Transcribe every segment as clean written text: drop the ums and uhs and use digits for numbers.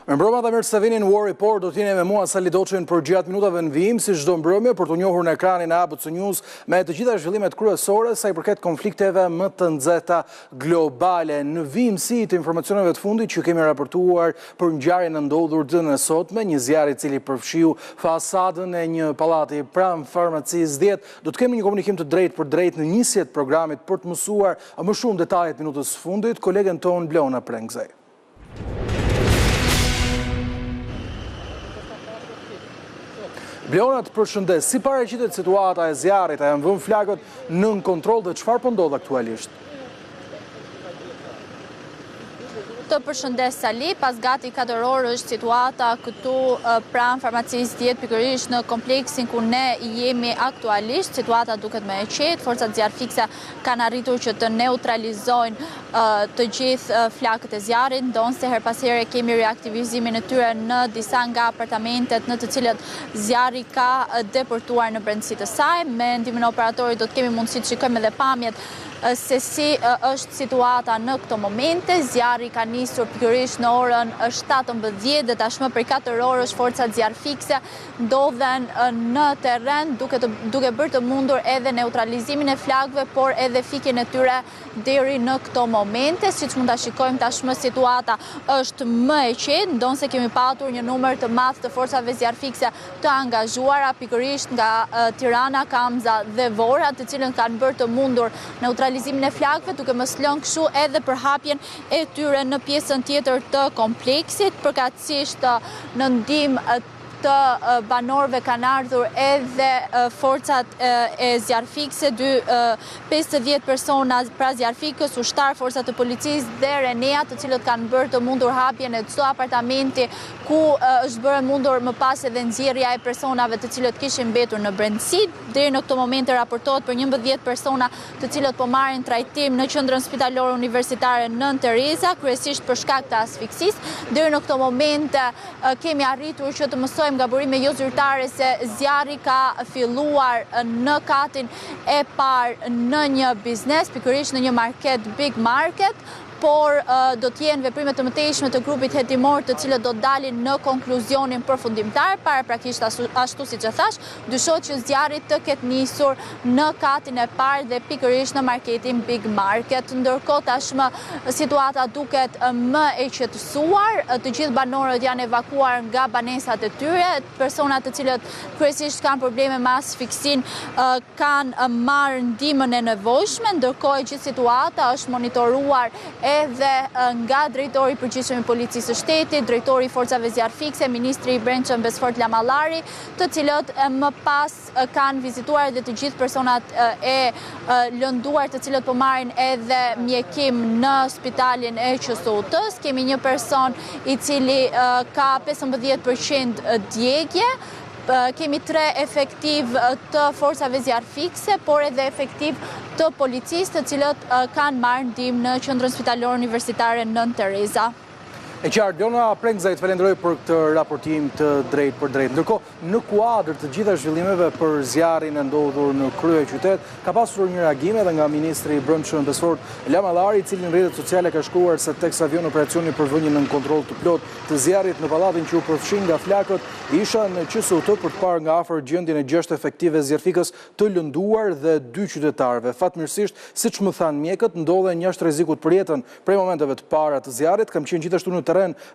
Mbrëma dhe mirë se vini në War Report, do t'jeni me mua Sali Doçin për gjatë minutave në vijim, si çdo mbrëmje për të njohur në ekranin e ABC News me të gjitha zhvillimet kryesore sa i përket konflikteve më të nxehta globale. Në vijimsi të informacioneve të fundit që kemi raportuar për ngjarjen e ndodhur ditën e sotme, një zjarr i cili përfshiu fasadën e një pallati pranë farmacisë 10, do të kemi një komunikim të drejtë për drejtë në nisje të programit për të mësuar më shumë detajet minutës së fundit, kolegen ton Bleona Prengzaj. Bleona, të përshëndes, si paraqitet situata e zjarrit, a janë vënë flakët nën kontroll dhe çfarë po ndodh aktualisht? Të përshëndes Sali, pas gati 4 orë është situata këtu pranë farmacisë 10 pikërisht në kompleksin ku ne jemi aktualisht. Situata duket më e qetë, forcat zjarrfikse kanë arritur që të neutralizojnë të gjithë flakët e zjarrit, ndonse her pas here kemi reaktivizimin e tyre në disa nga apartamentet në të cilët zjarri ka deportuar në brendësi të saj. Me ndihmën e operatorit do të kemi mundësi të shikojmë edhe pamjet se si është situata në këto momente. Zjarri ka nisur pikërisht në orën 17 dhe tashmë për 4 orësh forcat zjarrfikse ndodhen në terren duke bërë të mundur edhe neutralizimin e flakëve, por edhe fikjen e tyre deri në këto momente. Siç mund ta shikojmë tashmë situata është më e qetë, ndonse kemi patur një numër të madh të forcave zjarrfikse të angazhuara pikërisht nga Tirana, Kamza dhe Vora, të cilën kanë bërë të mundur neutralizimin e flakëve, duke mos lënë kështu edhe përhapjen e tyre në pjesën tjetër të kompleksit. Përkatësisht në ndihmë të banorëve kanë ardhur edhe forcat e zjarrfikse, 50 persona pra zjarrfikës, ushtar, forcat të policisë dhe Renea, të cilët kanë bërë të mundur hapjen e çdo apartamenti ku është bërë mundur më pas edhe nxjerrja e personave të cilët kishin mbetur në brendësi. Deri në këtë moment raportohet për 11 persona të cilët po marrin trajtim në qendrën spitalore universitare Nën Tereza, kryesisht për shkak të asfiksisë. Deri në këtë moment kemi arritur që të mësojmë nga burime jo zyrtare se zjarri ka filluar në katin e parë në një biznes, pikërisht në një market, big market, por do t'jenë veprimet të mëtejshme të grupit hetimor të cilët do dalin në konkluzionin përfundimtar. Paraprakisht ashtu siç e thash, dyshohet që zjarri të ketë nisur në katin e parë dhe pikërisht në marketin Big Market. Ndërkohë tashmë situata duket më e qetësuar, të gjithë banorët janë evakuar nga banesat e tyre, personat të cilët kryesisht kanë probleme me asfiksin kanë marrë ndihmën e nevojshme, ndërkohë e gjithë situata është monitoruar edhe nga drejtori i përgjithshëm i policisë së shtetit, drejtori i forcave zjarrfikse, ministri i brendshëm Besfort Lamallari, të cilët më pas kanë vizituar edhe të gjithë personat e lënduar të cilët po marrin edhe mjekim në spitalin e QSUT-s. Kemi një person i cili ka 15% djegje. Kemi 3 efektiv të forcave zjarrfikse, por edhe efektiv të policisë të cilët kanë marrë ndihmë në qendrën spitalore universitare Nën Tereza. E qartë, Bleona Prengzaj, të falenderoj për këtë raportim të drejtë për drejtë. Ndërkohë, në kuadër të gjitha zhvillimeve për zjarrin e ndodhur në krye qytet, ka pasur një reagim edhe nga ministri i brendshëm Besfort Lamallari, i cili në rrjetet sociale ka shkruar se teksa vjen operacioni për vënien nën kontroll të plot të zjarrit në pallatin që u përfshin nga flakët, isha në QSUT për të parë nga afër gjendjen e 6 efektive zjarrfikës të lënduar dhe 2 qytetarëve. Fatmirësisht, siç më thanë mjekët, ndodhen jashtë rrezikut për jetën prej momenteve të para të zjarrit. Kam qenë gjithashtu në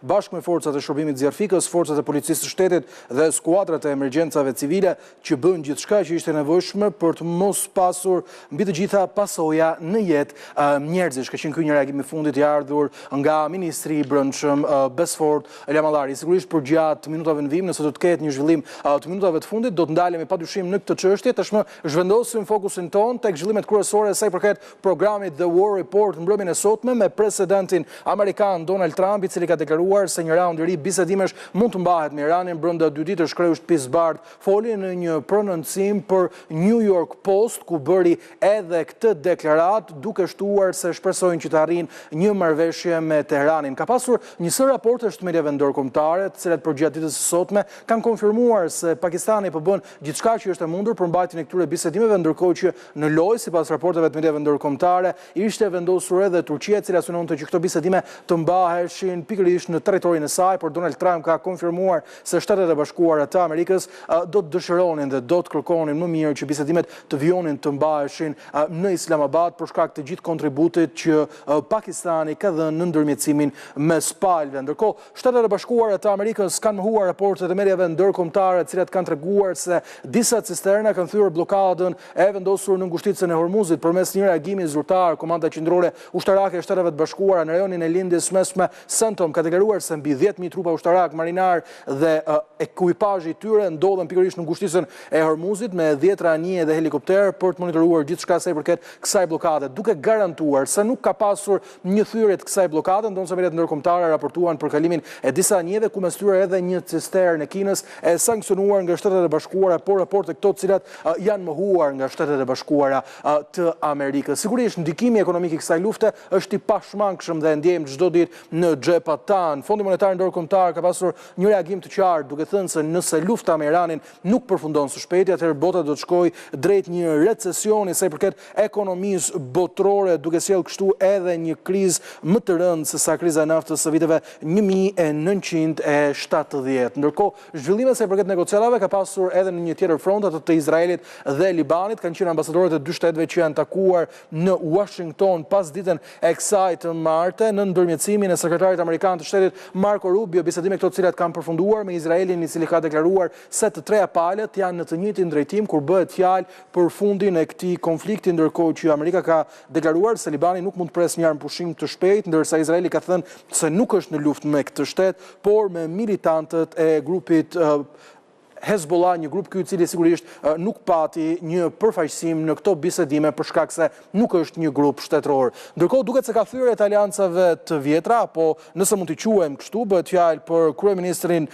bashkë me forcat e shërbimit zjarrfikës, forcat e policisë së shtetit dhe skuadrat e emergjencave civile që bën gjithçka që ishte nevojshme për të mos pasur mbi të gjitha pasoja në jetë njerëzish. Ka qenë ky një reagim i fundit i ardhur nga ministri i brendshëm Besfort Lamallari. Sigurisht për gjatë minutave në vijim, nëse do të ketë një zhvillim të minutave të fundit, do të ndalemi padyshim në këtë çështje. Tashmë zhvendosim fokusin ton tek zhvillimet kryesore sa i përket programit The War Report në mbrëmjen e sotme me presidentin amerikan Donald Trump, i cili ka deklaruar se një raund i ri bisedimesh mund të mbahet me Iranin brenda 2 ditësh. Kreu shtëpisë së Bardhë foli në një prononcim për New York Post, ku bëri edhe këtë deklarat, duke shtuar se shpresojnë që të arrijnë një marrëveshje me Teheranin. Ka pasur një sër raportesh të mediave ndërkombëtare, të cilat përgjatë ditës së sotme kanë konfirmuar se Pakistani po bën gjithçka që është e mundur për mbajtjen e këtyre bisedimeve, ndërkohë që në lojë, sipas raporteve të mediave ndërkombëtare, ishte vendosur edhe Turqia, e cila synonte që këto bisedime të mbaheshin pikërisht në territorin e saj, por Donald Trump ka konfirmuar se Shtetet e Bashkuara të Amerikës do të dëshironin dhe do të kërkonin më mirë që bisedimet të vjonin të mbaheshin në Islamabad për shkak të gjithë kontributit që Pakistani ka dhënë në ndërmjetësimin mes palëve. Ndërkohë, Shtetet e Bashkuara të Amerikës kanë mohuar raportet e mediave ndërkombëtare, të cilat kanë treguar se disa cisterna kanë thyer blokadën e vendosur në ngushticën e Hormuzit përmes një reagimi zyrtar. Komanda qendrore ushtarake e Shteteve të Bashkuara në rajonin e lindjes mesme Centom ka deklaruar se mbi 10.000 trupa ushtarak, marinar dhe ekuipazhi i tyre ndodhen pikërisht në ngushticën e Hormuzit me 10 anije dhe helikopter për të monitoruar gjithçka sa i përket kësaj blokade, duke garantuar se nuk ka pasur një thyrje të kësaj blokade, ndonse mediat ndërkombëtare raportuan për kalimin e disa anijeve, ku mes tyre edhe një cisternë e Kinës e sankcionuar nga Shtetet e Bashkuara, por raporte këto të cilat janë mohuar nga Shtetet e Bashkuara të Amerikës. Sigurisht ndikimi ekonomik i kësaj lufte është i pashmangshëm dhe ndjejmë çdo ditë në xhepat tanë. Fondi Monetar Ndërkombëtar ka pasur një reagim të qartë, duke thënë se nëse lufta me Iranin nuk përfundon së shpejti, atëherë bota do të shkojë drejt një recesioni sa i përket ekonomisë botërore, duke sjellë kështu edhe një krizë më të rëndë se sa kriza e naftës së viteve 1970. Ndërkohë, zhvillime sa i përket negociatave ka pasur edhe në një tjetër front, atë të Izraelit dhe Libanit. Kanë qenë ambasadorët e dy shteteve që janë takuar në Washington pas ditën e kësaj të martë në ndërmjetësimin e sekretarit amerikan të shtetit Marco Rubio, bisedime këto të cilat kanë përfunduar me Izraelin, i cili ka deklaruar se të treja palët janë në të njëjtin drejtim kur bëhet fjalë për fundin e këtij konflikti, ndërkohë që Amerika ka deklaruar se Libani nuk mund të presë një armëpushim të shpejtë, ndërsa Izraeli ka thënë se nuk është në luftë me këtë shtet, por me militantët e grupit Hezbollah, një grup ky i cili sigurisht nuk pati një përfaqësim në këto bisedime për shkak se nuk është një grup shtetëror. Ndërkohë duket se ka thyrje të aleancave të vjetra, apo nëse mund t'i quajmë kështu, bëhet fjalë për kryeministrin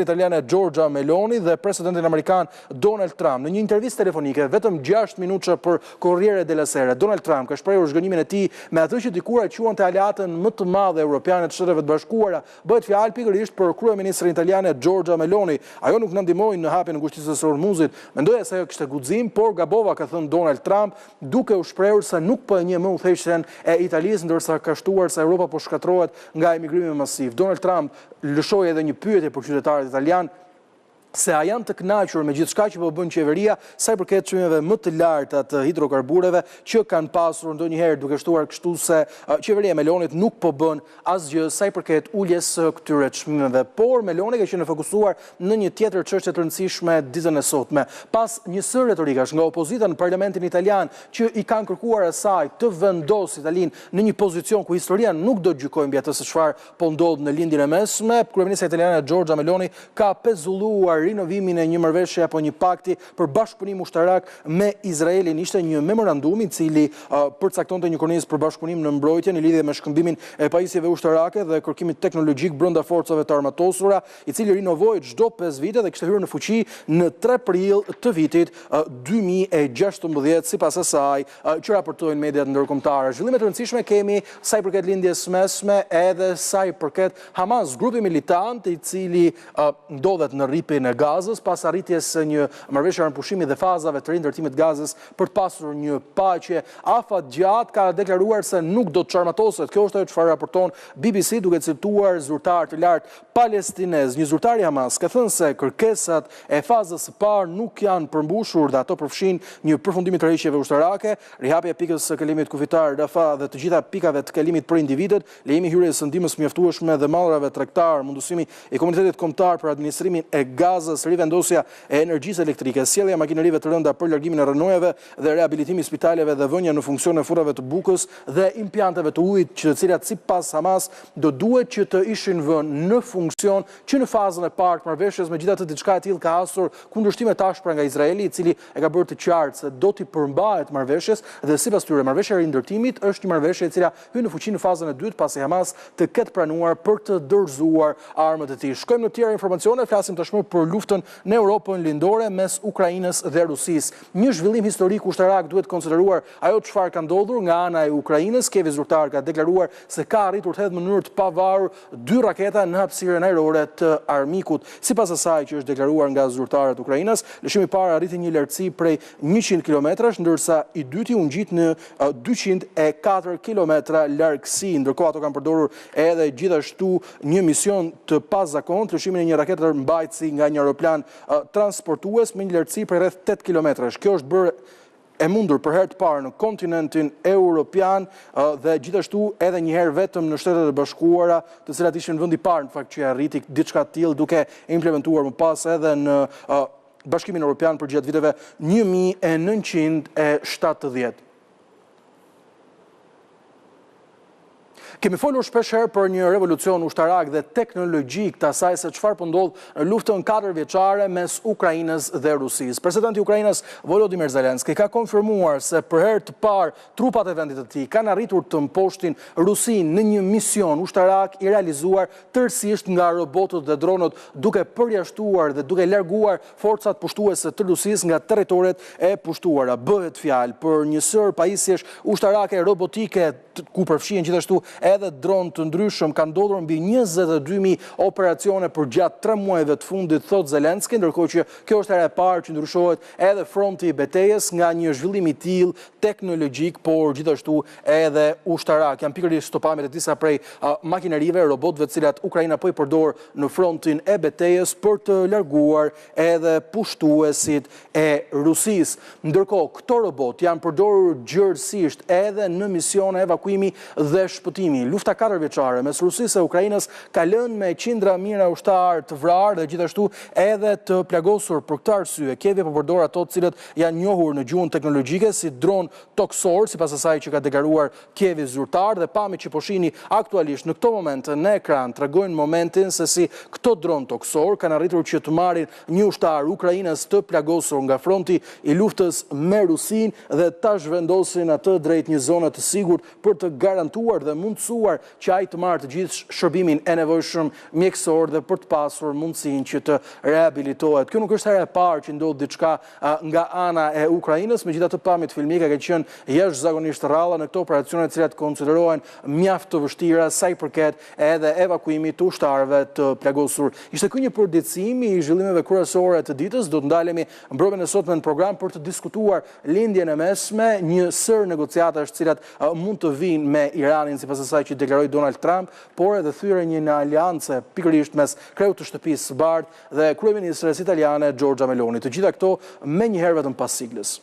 italian Giorgia Meloni dhe presidentin amerikan Donald Trump. Në një intervistë telefonike vetëm 6 minuta për Corriere della Sera, Donald Trump ka shprehur zhgënjimin e tij me atë që dikur quante aleatën më të madhe europiane të Shteteve të Bashkuara. Bëhet fjalë pikërisht për kryeministrin italian Giorgia Meloni. Ajo nuk ndihmojnë në hapjen e ngushticës së Hormuzit. Mendoja se ajo kishte guxim, por gabova, ka thënë Donald Trump, duke u shprehur se nuk po e njeh më udhëheqësen e Italisë, ndërsa ka shtuar se Europa po shkatërrohet nga emigrimi masiv. Donald Trump lëshoi edhe një pyetje për qytetarët italianë se a janë të kënaqur me gjithçka që po bën qeveria sa i përket çmimeve më të larta të hidrokarbureve që kanë pasur ndonjëherë, duke shtuar kështu se qeveria e Melonit nuk po bën asgjë sa i përket uljes së këtyre çmimeve. Por Meloni ka qenë fokusuar në një tjetër çështje të rëndësishme ditën e sotme. Pas një sër retorikash nga opozita në parlamentin italian që i kanë kërkuar asaj të vendosë Italinë në një pozicion ku historia nuk do të gjykojë mbi atë se çfarë po ndodh në lindjen e mesme, kryeministra italiane Giorgia Meloni ka pezulluar rinovimin e një marrëveshje apo një pakti për bashkëpunim ushtarak me Izraelin. Ishte një memorandum i cili përcaktonte një kornizë për bashkëpunim në mbrojtje në lidhje me shkëmbimin e pajisjeve ushtarake dhe kërkimit teknologjik brenda forcave të armatosura, i cili rinovoi çdo 5 vite dhe kishte hyrë në fuqi në 3 prill të vitit 2016, sipas asaj që raportojnë mediat ndërkombëtare. Zhvillime të rëndësishme kemi sa i përket lindjes mesme edhe sa i përket Hamas, grupi militant i cili ndodhet në rripin e Gazës pas arritjes së një marrëveshje armëpushimi dhe fazave të rindërtimit Gazës për të pasur një paqe afatgjatë, ka deklaruar se nuk do të çarmatoset. Kjo është ajo çfarë raporton BBC duke cituar zyrtar të lartë palestinez. Një zyrtar i Hamas ka thënë se kërkesat e fazës së parë nuk janë përmbushur dhe ato përfshin një përfundim të rrjedhjeve ushtarake, rihapja e pikës së kalimit kufitar Rafah dhe të gjitha pikave të kalimit për individët, lejimi hyrjes së ndihmës mjaftueshme dhe mallrave tregtar, mundësimi i komunitetit kombëtar për administrimin e Gazës, rivendosja e energjisë elektrike, sjellja e makinerive të rënda për largimin e rrënojeve dhe riabilitimi i spitaleve dhe vënia në funksion e furrave të bukës dhe impianteve të ujit, të cilat sipas Hamas do duhet që të ishin vënë në funksion që në fazën e parë të marrëveshjes. Megjithatë, diçka e tillë ka hasur kundërshtime tashpra nga Izraeli, i cili e ka bërë të qartë se do t'i përmbahet marrëveshjes dhe sipas tyre marrëveshja e rindërtimit është një marrëveshje e cila hyn në fuqi në fazën e dytë pasi Hamas të ketë pranuar për të dorëzuar armët e tij. Shkojmë në tjera informacione, flasim tashmë për luftën në Europën lindore mes Ukrainës dhe Rusisë. Një zhvillim historik ushtarak duhet konsideruar ajo çfarë ka ndodhur nga ana e Ukrainës. Kievi zyrtar ka deklaruar se ka arritur të hedhë në mënyrë të pavarur 2 raketa në hapësirën ajrore të armikut. Sipas asaj që është deklaruar nga zyrtarët Ukrainës, lëshimi i parë arriti një lartësi prej 100 kilometrash, ndërsa i dyti u ngjit në 204 kilometra largësi. Ndërkohë ato kanë përdorur edhe gjithashtu një mision të pazakontë, lëshimin e një rakete mbajtësi nga një aeroplan transportues me një lartësi prej rreth 8 kilometrash. Kjo është bërë e mundur për herë të parë në kontinentin europian dhe gjithashtu edhe një herë vetëm në Shtetet e Bashkuara, të cilat ishin vendi i parë në fakt që arriti diçka të tillë, duke implementuar më pas edhe në Bashkimin Evropian për gjatë viteve 1970. Kemi folur shpesh herë për një revolucion ushtarak dhe teknologjik të asaj se çfarë po ndodh në luftën 4 vjeçare mes Ukrainës dhe Rusisë. Presidenti i Ukrainës Volodymyr Zelensky ka konfirmuar se për herë të parë trupat e vendit të tij kanë arritur të mposhtin Rusinë në një mision ushtarak i realizuar tërësisht nga robotët dhe dronët, duke përjashtuar dhe duke larguar forcat pushtuese të Rusisë nga territoret e pushtuara. Bëhet fjalë për një sër pajisjesh ushtarake robotike ku përfshihen gjithashtu edhe dronë të ndryshëm. Ka ndodhur mbi 22.000 operacione për gjatë 3 muajve të fundit, thot Zelensky, ndërkohë që kjo është hera e parë që ndryshohet edhe fronti i betejës nga një zhvillim i tillë teknologjik, por gjithashtu edhe ushtarak. Janë pikërisht stopamjet e disa prej makinerive, robotëve të cilat Ukraina po i përdor në frontin e betejës për të larguar edhe pushtuesit e Rusisë. Ndërkohë, këto robot janë përdorur gjërësisht edhe në misione evakuimi dhe shpëtimi. Lufta 4 vjeçare mes Rusisë e Ukrainës ka lënë me qindra mijëra ushtarë të vrarë dhe gjithashtu edhe të plagosur. Për këtë arsye, Kievi po përdor ato të cilët janë njohur në gjuhën teknologjike si dron toksor, sipas asaj që ka deklaruar Kievi zyrtar, dhe pamjet që po shihni aktualisht në këto momente në ekran tregojnë momentin se si këto dron toksor kanë arritur që të marrin një ushtar Ukrainës të plagosur nga fronti i luftës me Rusinë dhe ta zhvendosin atë drejt një zone të sigurt për të garantuar dhe mundësuar që ai të marrë të gjithë shërbimin e nevojshëm mjekësor dhe për të pasur mundësinë që të rehabilitohet. Kjo nuk është hera e parë që ndodh diçka nga ana e Ukrainës, megjithatë pamjet filmike kanë qenë jashtëzakonisht rralla në këto operacione të cilat konsiderohen mjaft të vështira sa i përket edhe evakuimit të ushtarëve të plagosur. Ishte ky një përditësim i zhvillimeve kryesore të ditës. Do të ndalemi mbrëmjen e sotme në program për të diskutuar lindjen e mesme, një sër negociatash të cilat mund të vinë me Iranin, sipas asaj që deklaroi Donald Trump, por edhe thyrje një aleancë pikërisht mes kreut të shtëpisë së bardhë dhe kryeministres italiane Giorgia Meloni. Të gjitha këto menjëherë vetëm pas siglës.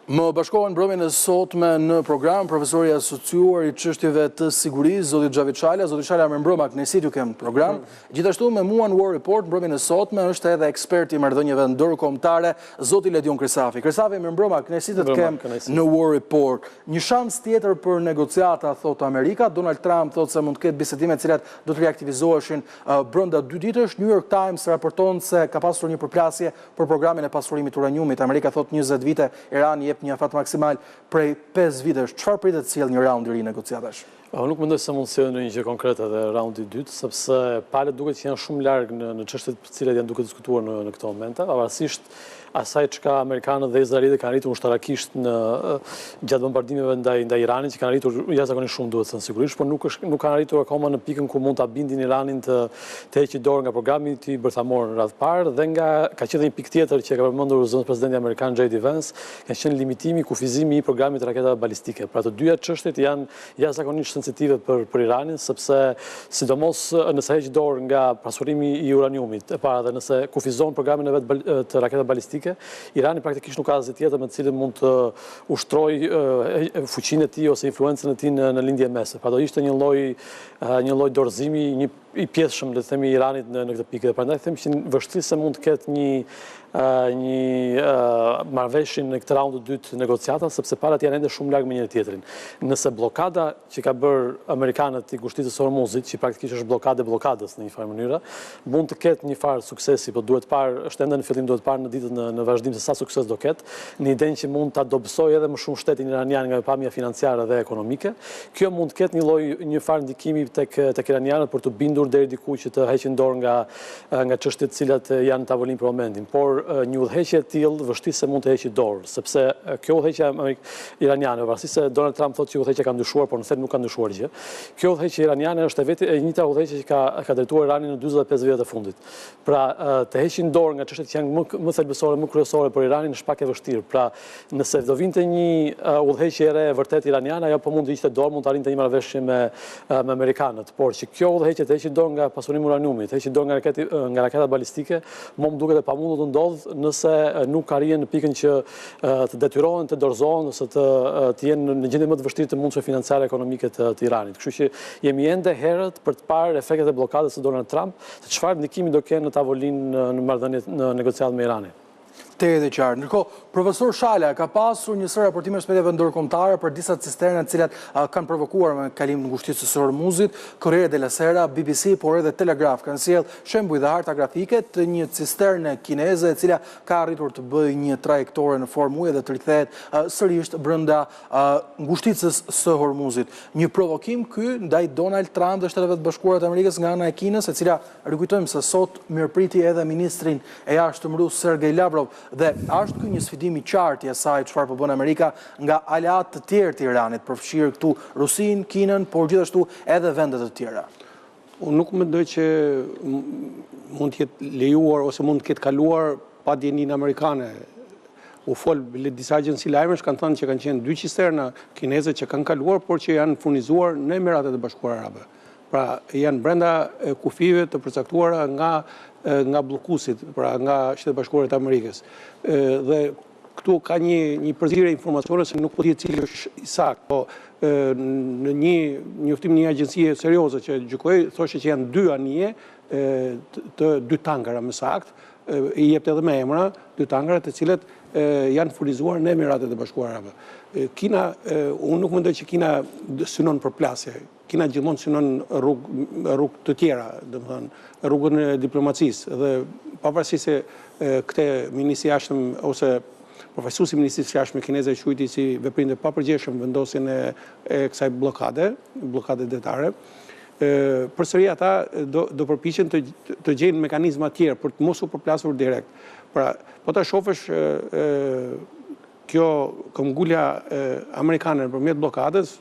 Më bashkohen mbrëmjen e sotme në program profesori asociuar i çështjeve të sigurisë, zoti Xhavi Çala. Zoti Çala, mirëmbrëma, kënaqësi ju kem program. Gjithashtu me mua në War Report mbrëmjen e sotme është edhe ekspert i marrëdhënieve ndërkombëtare, zoti Ledion Krisafi. Krisafi, mirëmbrëma, kënaqësi të kem në War Report. Një shans tjetër për negociata, thot Amerika. Donald Trump thot se mund të ketë bisedime të cilat do të riaktivizoheshin brenda 2 ditësh. New York Times raporton se ka pasur një përplasje për programin e pasurimit uraniumit. Amerika thot 20 vite, Irani një afat maksimal prej 5 vitesh. Çfarë pritet të sjellë një raund i ri negociatash? Nuk mendoj se mund të sjellë ndonjë gjë konkrete dhe raundi i dytë, sepse palët duket që janë shumë larg në çështjet për të cilat janë duke diskutuar në këto momente, pavarësisht asaj çka amerikanët dhe izraelitët kanë arritur ushtarakisht në gjatë bombardimeve ndaj Iranit, që kanë arritur jashtëzakonisht shumë, duhet thënë sigurisht, por nuk kanë arritur akoma në pikën ku mund ta bindin Iranin të heqë dorë nga programi i bërthamor në radhë parë, dhe ka qenë një pikë tjetër që ka përmendur zëvendës presidenti amerikan J.D. Vance, ka qenë limitimi, kufizimi i programit të raketave balistike. Pra të dyja çështjet janë jashtëzakonisht sensitive për Iranin, sepse sidomos nëse heq dorë nga pasurimi i uraniumit, e para, dhe nëse kufizon programin e vet të raketave balistike, Irani praktikisht nuk ka asgjë tjetër me të cilën mund të ushtrojë fuqinë e tij ose influencën e tij në lindje mese. Pra do ishte një lloj dorëzimi, një i pjesëshëm, le të themi, Iranit në këtë pikë. Dhe prandaj them që vështirë se mund të ketë një marrëveshje në këtë raund të dytë të negociata, sepse palët janë ende shumë larg me njëri tjetrin. Nëse blokada që ka bërë amerikanët i ngushticës së Hormuzit, që praktikisht është blokadë blokadës në një farë mënyrë, mund të ketë një farë suksesi, por duhet parë, është ende në fillim, duhet parë në ditët në vazhdim se sa sukses do ketë, në idenë që mund ta dobësojë edhe më shumë shtetin iranian nga pamja financiare dhe ekonomike. Kjo mund të ketë një farë ndikimi tek iranianët për të bindur deri diku që të heqin dorë nga çështjet të cilat janë në tavolinë për momentin. Por një udhëheqje e tillë vështirë se mund të heqë dorë, sepse kjo udhëheqje iraniane, pavarësisht se Donald Trump thotë që udhëheqja ka ndryshuar, por në thelb nuk ka ndryshuar gjë. Kjo udhëheqje iraniane është e njëjta udhëheqje që ka drejtuar Iranin në 45 vjet e fundit. Pra, të heqin dorë nga çështjet që janë më thelbësore, më kryesore për Iranin është pak e vështirë. Pra, nëse do vinte një udhëheqje e re vërtet iraniane, ajo po mund të ishte dorë, mund të arrinte një marrëveshje me amerikanët, por që kjo udhëheqje të heqë dorë nga pasurimi uraniumit, të heqë dorë nga raketat balistike, më duket e pamundur të ndodhë nëse nuk arrihen në pikën që të detyrohen të dorëzohen ose të jenë në gjendje më të vështirë të mundshme financiare ekonomike të Iranit. Kështu që jemi ende herët për të parë efektet e blokadës së Donald Trump, të çfarë ndikimi do kenë në tavolinë në marrëdhënie në negociatat me Iranin. Te edhe qartë. Ndërkohë, profesor Shala ka pasur një sër raportime shpejteve ndërkombëtare për disa cisterne të cilat kanë provokuar me kalim në ngushticës së Hormuzit, Corriere della Sera, BBC, por edhe Telegraph kanë sjellë shembuj dhe harta grafike të një cisterne kineze e cila ka arritur të bëjë një trajektore në formë uje dhe të rikthehet sërish brenda ngushticës së Hormuzit. Një provokim ky ndaj Donald Trump dhe Shtetet Bashkuara të Amerikës nga ana e Kinës, e cila rikujtojmë se sot mirëpriti edhe ministrin e jashtëm rus Sergej Lavrov. Dhe është ky një sfidim i qartë i asaj çfarë po bën Amerika nga aleatë të tjerë të Iranit, përfshirë këtu Rusin, Kinën, por gjithashtu edhe vendet të tjera. Unë nuk mendoj që mund të jetë lejuar ose mund të ketë kaluar pa dijenin amerikane. U fol disa agjenci lajmesh kanë thënë që kanë qenë 2 cisterna kineze që kanë kaluar, por që janë furnizuar në Emiratet e Bashkuara Arabe. Pra janë brenda kufive të përcaktuara nga bllokuesit, pra nga Shtetet Bashkuara të Amerikës. Dhe këtu ka një përzierje informacione se nuk po di cili është i saktë, po në një njoftim një agjencie serioze që gjykoi thoshte që janë 2 anije të 2 tankera më saktë, i jepte edhe me emra 2 tankera të cilët janë furnizuar në Emiratet e Bashkuara Arabe. Kina, unë nuk mendoj që Kina synon për plasje. Kina gjithmonë synon rrugë të tjera, domethënë rrugën e diplomacisë, dhe pavarësisht se këtë ministri i jashtëm ose përfaqësuesi i ministrisë së jashtme kineze e quajti si veprim të papërgjeshëm vendosjen e kësaj blokade detare. Përsëri ata do përpiqen të gjejnë mekanizma të tjerë për të mos u përplasur direkt. Pra, po ta shohësh kjo këmbgulja amerikane nëpërmjet blokadës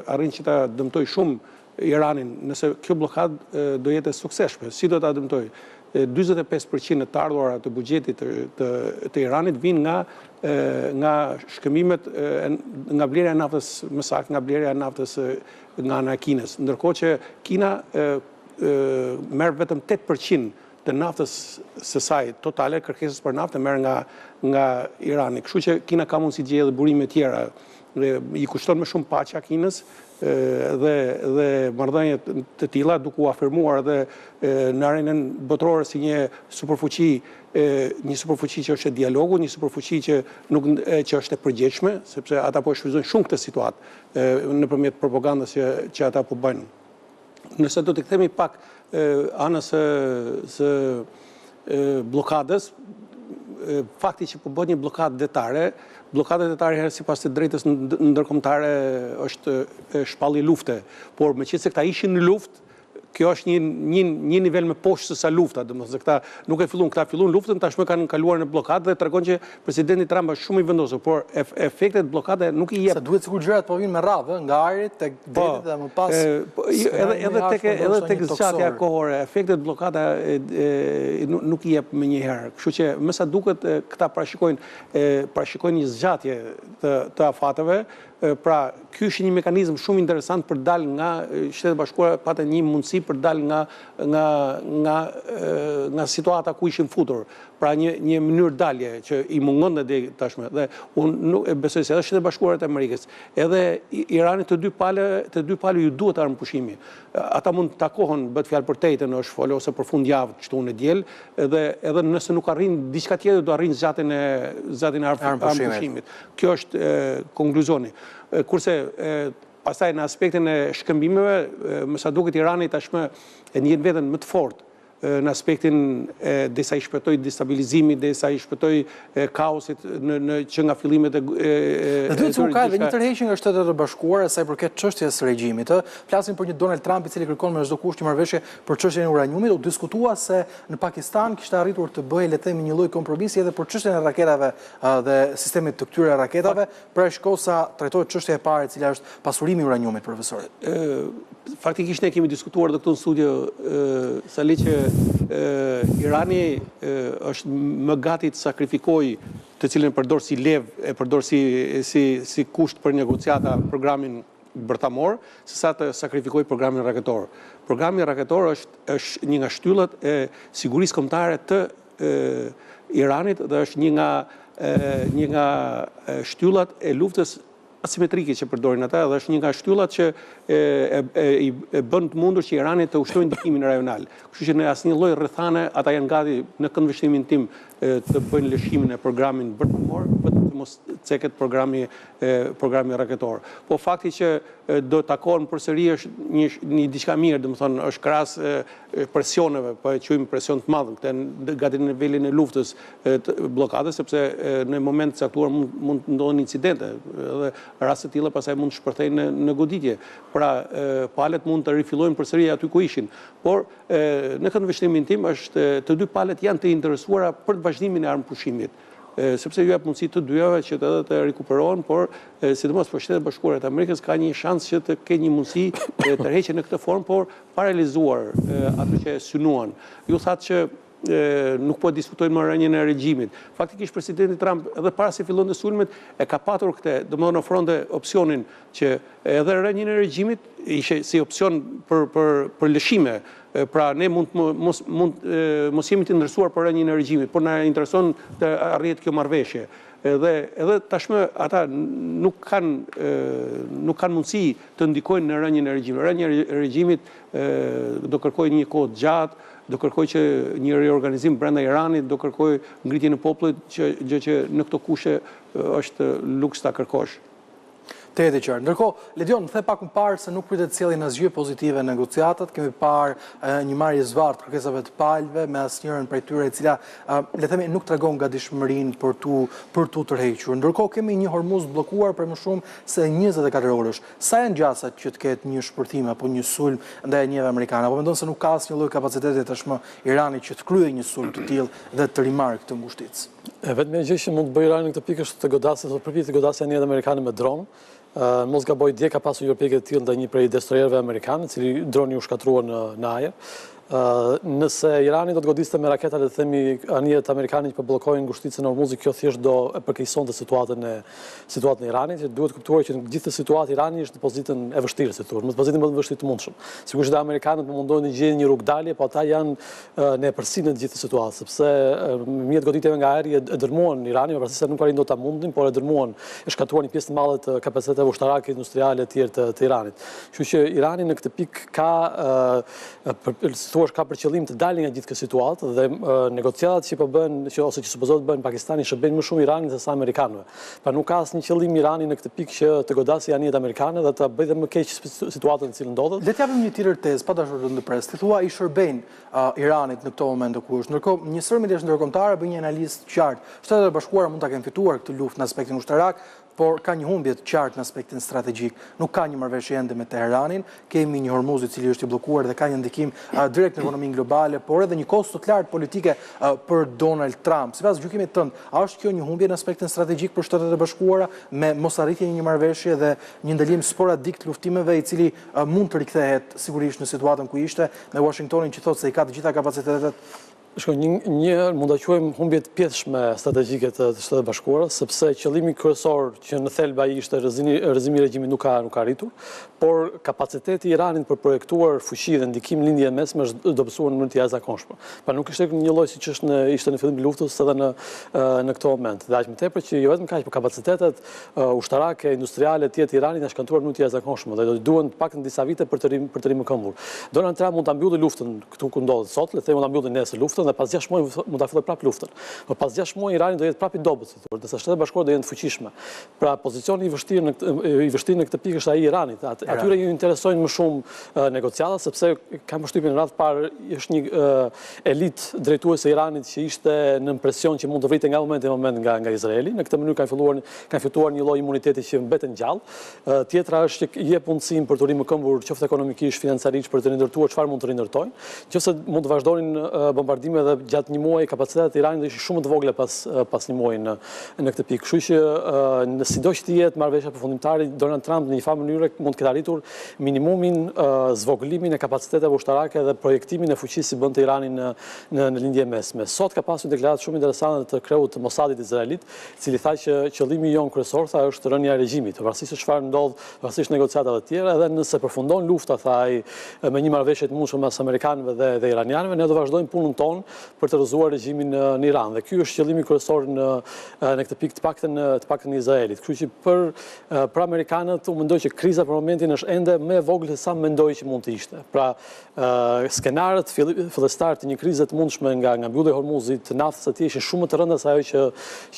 arrin që ta dëmtoj shumë Iranin, nëse kjo blokadë do jetë e suksesshme. Si do ta dëmtoj? 45% të ardhuara të buxhetit të Iranit vijnë nga shkëmbimet, nga blerja e naftës, më saktë nga blerja e naftës nga ana e Kinës, ndërkohë që Kina merr vetëm 8% të naftës së saj totale, kërkesës për naftë merr nga Irani. Kështu që Kina ka mundësi të gjejë edhe burime të tjera. I kushton më shumë paqja Kinës dhe marrëdhënie të tilla duke u afirmuar edhe në arenën botërore si një superfuqi që është e dialogu, një superfuqi që është e përgjegjshme, sepse ata po shfrytëzojnë shumë këtë situatë nëpërmjet propagandës që ata po bëjnë. Nëse do të kthehemi pak anës së blokadës, fakti që po bëhet një blokadë detare, blokada detare herë sipas të drejtës ndërkombëtare është shpallje lufte, por meqense këta ishin në luftë, kjo është një nivel më poshtë se sa lufta, domethënë se këta nuk këta filluan luftën, tashmë kanë kaluar në blokadë dhe tregon që presidenti Trump është shumë i vendosur, por efektet blokade nuk i jep. Se duhet sikur gjërat po vinë me radhë, nga ajrit tek detit dhe më pas. Edhe tek zgjatja kohore, efektet blokada nuk i jep menjëherë. Kështu që më sa duket këta parashikojnë një zgjatje të afateve Pra, ky është një mekanizëm shumë interesant për dal nga Shtetet Bashkuara, patën një mundësi për dal nga situata ku ishin futur. Pra një mënyrë dalje që i mungon dhe tashme. Dhe unë nuk e besoj se edhe Shtetet Bashkuara të Amerikës, edhe Irani të dy palë ju duhet armëpushimi. Ata mund të takohen, bët fjalë për tejtën, është folë ose për fund javë që në diel, edhe nëse nuk arrin diçka tjetër, do arrin zjatin e armëpushimit. Kjo është konkluzioni. Kurse pastaj në aspektin e shkëmbimeve, më sa duket Irani tashmë e njeh veten më të fortë në aspektin derisa i shpëtoi destabilizimit, derisa i shpëtoi kaosit që nga fillimet e duhet të ka edhe një tërheqje nga Shtetet e Bashkuara sa i përket çështjes së regjimit. Flasin për një Donald Trump i cili kërkon me çdo kusht një marrëveshje për çështjen e uraniumit. U diskutua se në Pakistan kishte arritur të bëjë le të themi një lloj kompromisi edhe për çështjen e raketave dhe sistemit të këtyre raketave, pra shkosa trajtohet çështja e parë e cila është pasurimi i uraniumit, profesor. Faktikisht ne kemi diskutuar edhe këtu në studio sali që Irani është më gati të sakrifikojë të cilën e përdor si levë, e përdor si kusht për negociata programin bërtamor, se sa të sakrifikojë programin raketor. Programi raketor është një nga shtyllat e sigurisë kombëtare të Iranit dhe është një nga shtyllat e luftës asimetrike që përdorin ata, dhe është një nga shtyllat që e bën të mundur që Irani të ushtojnë ndikimin rajonal. Kështu që në asnjë lloj rrethane ata janë gati në këndvështrimin tim të bëjnë lëshimin e programin bërtamor, vetëm të mos ceket programi raketor. Po fakti që do takohen përsëri është një diçka mirë, domethënë është krahas presioneve, po e quajmë presion të madh, këtë gati në nivelin e luftës bllokadës, sepse në moment të caktuar mund të ndodhin incidente dhe raste të tilla pastaj mund të shpërthejnë në goditje. Pra, palët mund të rifillojnë përsëri aty ku ishin. Por në këndvështrimin tim është të dy palët janë të interesuara për të vazhdimin e armëpushimit, sepse ju jep mundësi të dyjave që të rikuperohen, por sidomos për Shtetet Bashkuara të Amerikës ka një shans që të ketë një mundësi tërheqje në këtë formë, por pa realizuar ato që synuan. Ju thatë që nuk po diskutojnë më rënien e regjimit. Faktikisht presidenti Trump edhe para se fillonte sulmet e ka patur këtë, domethënë ofronte opsionin që edhe rënien e regjimit ishte si opsion për lëshime. Pra ne mos jemi të ndërsuar për rënien e regjimit, por na intereson të arrihet kjo marrëveshje. Edhe tashmë ata nuk kanë mundësi të ndikojnë në rënien e regjimit. Rënien e regjimit do kërkojë një kohë gjatë, do kërkoj që një reorganizim brenda Iranit, do kërkoj ngritjen e popullit, gjë që në këto kushte është luks ta kërkosh. Të jetë qartë. Ndërkohë, Ledion, the pak më parë se nuk pritet të sjellin asgjë pozitive negociatat. Kemi parë një marrje zvartë kërkesave të palëve me asnjërin prej tyre e cila le të themi nuk tregon gatishmërinë për tu tërhequr. Ndërkohë kemi një Hormuz bllokuar për më shumë se 24 orësh. Sa janë gjasat që të ketë një shpërthim apo një sulm ndaj njëve amerikanë? Apo mendon se nuk ka asnjë lloj kapaciteti tashmë Irani që të kryejë një sulm të tillë dhe të rimarrë këtë ngushticë? Vetëm gjë që mund të bëjë Irani në këtë pikë është të godasë, të përpiqet të godasë njëtë amerikanë me dronë. Mos gaboj dje ka pasur përpjekje të tillë ndaj një prej destroyerëve amerikanë, cili droni u shkatrua në ajër. Nëse Irani do të godiste me raketa, le të themi, anijet amerikanit për bllokojnë ngushticën e Hormuzit, kjo thjesht do e përkeqësonte situatën e Iranit, që duhet kuptuar që në gjithë situatë Irani është në pozitën e vështirë, si thuhet, në pozitën më të vështirë të mundshëm. Sigurisht amerikanët po mundojnë të gjejnë një rrugë dalje, po ata janë në epërsinë të gjithë situatës, sepse mjet goditjeve nga ajri e dërmuan Irani, pavarësisht se nuk arrin do ta mundin, por e dërmuan, e shkatruan një pjesë të madhe të kapaciteteve ushtarake industriale të tjerë të Iranit. Kështu që Irani në këtë pikë ka për qëllim të dalë nga gjithë këtë situatë dhe negociatat që po bën ose që supozohet bën Pakistani shërbejnë më shumë Iranit se sa amerikanëve. Pra nuk ka asnjë qëllim Irani në këtë pikë që të godasë anijet amerikane dhe të bëjë më keq situatën në cilën ndodhet. Le të japim një tjetër tezë pa dashur të ndërpres. Ti thua i shërbejnë Iranit në këtë moment të kurrë. Ndërkohë, një sër midis ndërkombëtare bën një analizë të qartë. Shtetet e Bashkuara mund ta kenë fituar këtë luftë në aspektin ushtarak, por ka një humbje të qartë në aspektin strategjik. Nuk ka një marrëveshje ende me Teheranin, kemi një Hormuz i cili është i bllokuar dhe ka një ndikim direkt në ekonominë globale, por edhe një kosto të lartë politike për Donald Trump. Sipas gjykimit tënd, a është kjo një humbje në aspektin strategjik për Shtetet e Bashkuara me mosarritjen e një marrëveshje dhe një ndalim sporadik të luftimeve i cili mund të rikthehet sigurisht në situatën ku ishte, me Washingtonin që thotë se i ka të gjitha kapacitetet? Një mund ta quajmë humbje të pjeshme strategjike të Shtetit Bashkuar, sepse qëllimi kryesor që në thelb ai ishte rrëzimi i regjimit nuk ka arritur, por kapaciteti i Iranit për projektuar fuqi dhe ndikim lindje e mesme është dobësuar në mënyrë të jashtëzakonshme. Pra nuk ishte një lloj siç ishte në fillim të luftës edhe në këtë moment. Dhe aq më tepër që jo vetëm kaq, por kapacitetet ushtarake, industriale të tjera të Iranit janë shkantuar në mënyrë të jashtëzakonshme dhe do të duhen paktën disa vite për të rimëkëmbur. Donald Trump mund ta mbyllë luftën këtu ku ndodhet sot, le të themi mund ta mbyllë nesër luftën dhe pas 6 muaj mund ta fillojë prapë luftën. Por pas 6 muaj Irani do jetë prapë i dobët, ndërsa Shtetet Bashkuara do jenë të fuqishme. Pra pozicioni i vështirë në këtë pikë është ai i Iranit. Atyre ju interesojnë më shumë negociatat sepse kanë përshtypjen në radhë parë është një elitë drejtuese e Iranit që ishte në presion që mund të vritej nga momenti në moment nga Izraeli. Në këtë mënyrë kanë fituar një lloj imuniteti që mbeten gjallë. Tjetra është që jep mundësinë për të rimëkëmbur qoftë ekonomikisht, financiarisht për të rindërtuar çfarë mund të rindërtojnë. Nëse mund të vazhdonin bombardime dhe gjatë një muaji kapacitetet e Iranit do ishin shumë të vogla pas një muaji në këtë pikë. Kështu që sido që të jetë marrëveshja përfundimtare, Donald Trump në një farë mënyrë mund të ketë arritur minimumin zvogëlimin e kapaciteteve ushtarake dhe projektimin e fuqisë si bën të Irani në lindje mesme. Sot ka pasur deklaratë shumë interesante të kreut të Mossadit izraelit, i cili tha që qëllimi jon kryesor është rënia e regjimit, pavarësisht se çfarë ndodh, pavarësisht negociatave të tjera, edhe nëse përfundon lufta tha ai me një marrëveshje të mundshme mes amerikanëve dhe iranianëve, ne do vazhdojmë punën tonë për të rrëzuar regjimin në Iran. Dhe ky është qëllimi kryesor në këtë pikë të paktën në Izraelit. Kështu që për amerikanët u mendoj që kriza për momentin është ende më e vogël se sa mendoj që mund të ishte. Pra skenarët fillestar të një krize të mundshme nga mbyllja e Hormuzit, të naftës atje ishin shumë më të rënda se ajo